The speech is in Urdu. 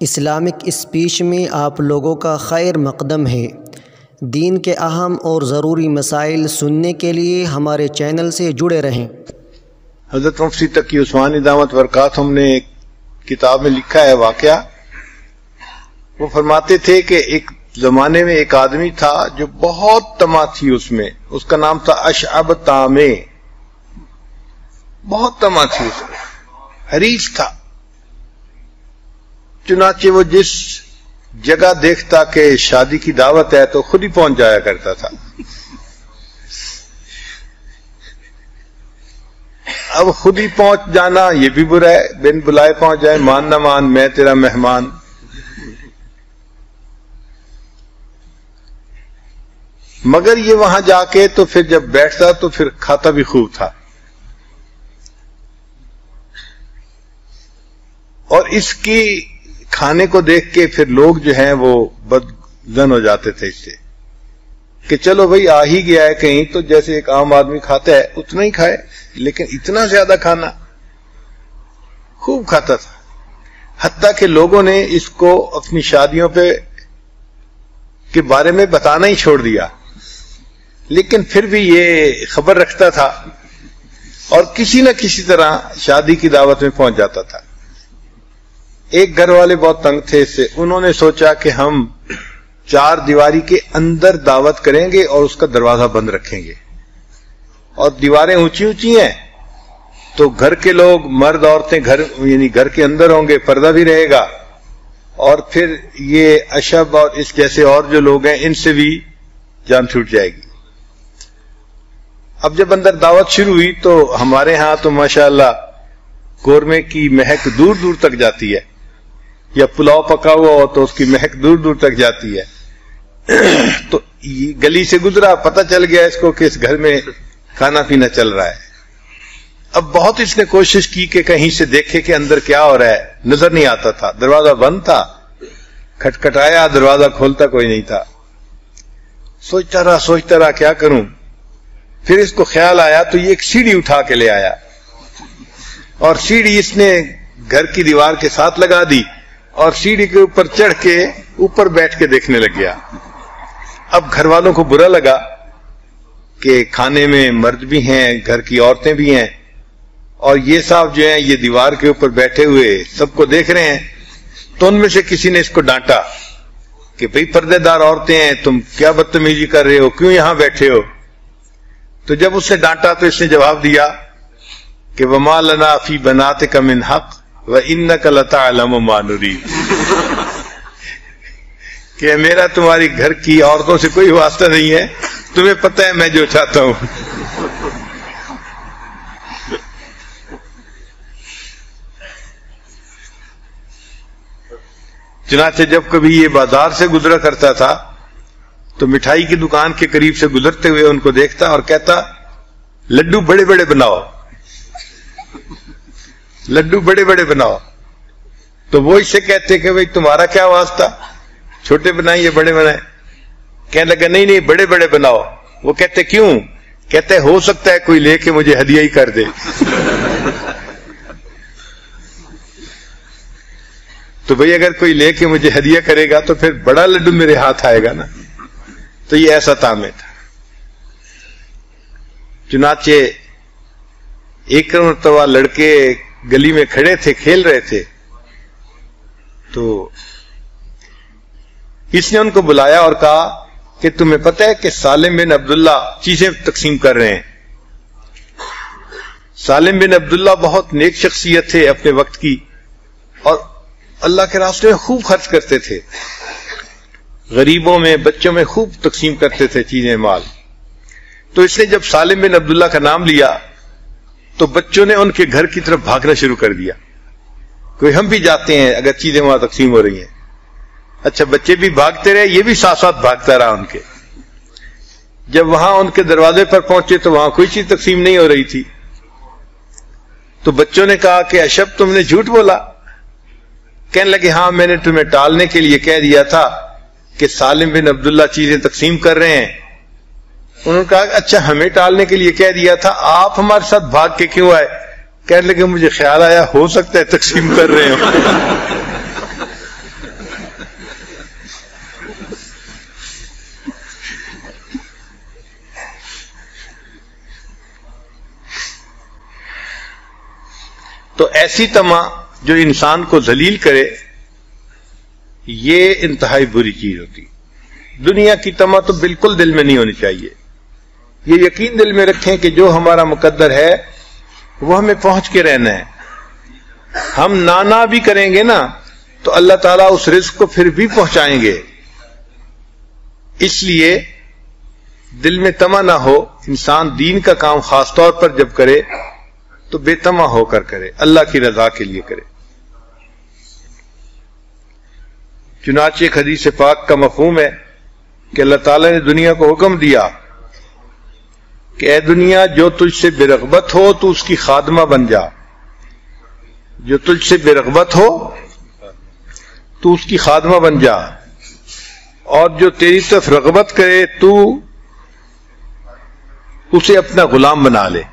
اسلامک اسپیچ میں آپ لوگوں کا خیر مقدم ہے۔ دین کے اہم اور ضروری مسائل سننے کے لیے ہمارے چینل سے جڑے رہیں۔ حضرت مفتی تقی عثمانی دامت برکات ہم نے ایک کتاب میں لکھا ہے واقعہ، وہ فرماتے تھے کہ ایک زمانے میں ایک آدمی تھا جو بہت طمع تھی اس کا نام تھا اشعب طامع، بہت طمع تھی اس میں، حریص تھا۔ چنانچہ وہ جس جگہ دیکھتا کہ شادی کی دعوت ہے تو خود ہی پہنچ جایا کرتا تھا۔ اب خود ہی پہنچ جانا یہ بھی برا ہے، بن بلائے پہنچ جائے، مان نہ مان میں تیرا مہمان۔ مگر یہ وہاں جا کے تو پھر جب بیٹھتا تو پھر کھاتا بھی خوب تھا، اور اس کی کھانے کو دیکھ کے پھر لوگ جو ہیں وہ بدظن ہو جاتے تھے اس سے کہ چلو بھئی آ ہی گیا ہے کہیں تو جیسے ایک عام آدمی کھاتا ہے اتنا ہی کھائے، لیکن اتنا زیادہ کھانا، خوب کھاتا تھا۔ حتیٰ کہ لوگوں نے اس کو اپنی شادیوں کے بارے میں بتانا ہی چھوڑ دیا، لیکن پھر بھی یہ خبر رکھتا تھا اور کسی نہ کسی طرح شادی کی دعوت میں پہنچ جاتا تھا۔ ایک گھر والے بہت تنگ تھے اس سے، انہوں نے سوچا کہ ہم 4 دیواری کے اندر دعوت کریں گے اور اس کا دروازہ بند رکھیں گے، اور دیواریں اونچی اونچی ہیں تو گھر کے لوگ مرد عورتیں گھر کے اندر ہوں گے، پردہ بھی رہے گا، اور پھر یہ اشب اور اس جیسے اور جو لوگ ہیں ان سے بھی جان چھوٹ جائے گی۔ اب جب اندر دعوت شروع ہوئی تو ہمارے ہاں تو ماشاءاللہ قورمے کی مہک دور دور تک جاتی ہے، یا پلاؤ پکا ہوا ہو تو اس کی مہک دور دور تک جاتی ہے۔ تو یہ گلی سے گزرا، پتہ چل گیا اس کو کہ اس گھر میں کھانا پینا چل رہا ہے۔ اب بہت اس نے کوشش کی کہ کہیں سے دیکھے کہ اندر کیا ہو رہا ہے، نظر نہیں آتا تھا، دروازہ بند تھا، کھٹکھٹایا دروازہ کھولتا کوئی نہیں تھا۔ سوچتا رہا کیا کروں، پھر اس کو خیال آیا تو یہ ایک سیڑھی اٹھا کے لے آیا، اور سیڑھی اس نے گھر کی دیوار کے ساتھ لگا دی اور سیڑھی کے اوپر چڑھ کے اوپر بیٹھ کے دیکھنے لگ گیا۔ اب گھر والوں کو برا لگا کہ کھانے میں مرد بھی ہیں، گھر کی عورتیں بھی ہیں، اور یہ صاحب جو ہیں یہ دیوار کے اوپر بیٹھے ہوئے سب کو دیکھ رہے ہیں۔ تو ان میں سے کسی نے اس کو ڈانٹا کہ بھئی پردے دار عورتیں ہیں، تم کیا بدتمیزی کر رہے ہو، کیوں یہاں بیٹھے ہو؟ تو جب اس نے ڈانٹا تو اس نے جواب دیا کہ وَمَا لَنَا فِي بَنَاتِكَ مِنْ حَقٍّ وَإِنَّكَ لَتَعْلَمُ مَا نُرِيدُ، کہ میرا تمہاری گھر کی عورتوں سے کوئی واسطہ نہیں ہے، تمہیں پتہ ہے میں جو چاہتا ہوں۔ چنانچہ جب کبھی یہ بازار سے گزرا کرتا تھا تو مٹھائی کی دکان کے قریب سے گزرتے ہوئے ان کو دیکھتا اور کہتا لڈو بڑے بڑے بناؤ، لڈو بڑے بڑے بناؤ۔ تو وہ اس سے کہتے کہ بھئی تمہارا کیا واسطہ، چھوٹے بنائیے بڑے بنائیں؟ کہنے لگا نہیں بڑے بڑے بناؤ۔ وہ کہتے کیوں؟ کہتے ہو سکتا ہے کوئی لے کے مجھے ہدیہ ہی کر دے۔ تو بھئی اگر کوئی لے کے مجھے ہدیہ کرے گا تو پھر بڑا لڈو میرے ہاتھ آئے گا نا۔ تو یہ ایسا طامع تھا۔ چنانچہ ایک مرتبہ لڑکے گلی میں کھڑے تھے، کھیل رہے تھے، تو اس نے ان کو بلایا اور کہا کہ تمہیں پتہ ہے کہ سالم بن عبداللہ چیزیں تقسیم کر رہے ہیں۔ سالم بن عبداللہ بہت نیک شخصیت تھے اپنے وقت کی، اور اللہ کے راستے میں خوب خرچ کرتے تھے، غریبوں میں بچوں میں خوب تقسیم کرتے تھے چیزیں مال۔ تو اس نے جب سالم بن عبداللہ کا نام لیا تو بچوں نے ان کے گھر کی طرف بھاگنا شروع کر دیا، کوئی ہم بھی جاتے ہیں اگر چیزیں وہاں تقسیم ہو رہی ہیں۔ اچھا بچے بھی بھاگتے رہے، یہ بھی ساتھ ساتھ بھاگتا رہا ان کے۔ جب وہاں ان کے دروازے پر پہنچے تو وہاں کوئی چیز تقسیم نہیں ہو رہی تھی، تو بچوں نے کہا کہ اشب تم نے جھوٹ بولا۔ کہنے لگے ہاں میں نے تمہیں ٹالنے کے لیے کہہ دیا تھا کہ سالم بن عبداللہ چیزیں تقسیم کر رہے ہیں۔ انہوں نے کہا اچھا ہمیں ٹالنے کے لیے کہہ دیا تھا، آپ ہمارے ساتھ بھاگ کے کیوں آئے؟ کہنے لگے مجھے خیال آیا ہو سکتا ہے تقسیم کر رہے ہوں۔ تو ایسی طمع جو انسان کو ذلیل کرے یہ انتہائی بری چیز ہوتی. دنیا کی طمع تو بالکل دل میں نہیں ہونی چاہیے. یہ یقین دل میں رکھیں کہ جو ہمارا مقدر ہے وہ ہمیں پہنچ کے رہنا ہے. ہم نانا بھی کریں گے نا تو اللہ تعالیٰ اس رزق کو پھر بھی پہنچائیں گے. اس لیے دل میں طمع نہ ہو. انسان دین کا کام خاص طور پر جب کرے تو بے طمع ہو کر کرے، اللہ کی رضا کے لیے کرے. چنانچہ ایک حدیث پاک کا مفہوم ہے کہ اللہ تعالیٰ نے دنیا کو حکم دیا کہ اے دنیا جو تجھ سے بے رغبت ہو تو اس کی خادمہ بن جا. جو تجھ سے بے رغبت ہو تو اس کی خادمہ بن جا، اور جو تیری طرف رغبت کرے تو اسے اپنا غلام بنا لے.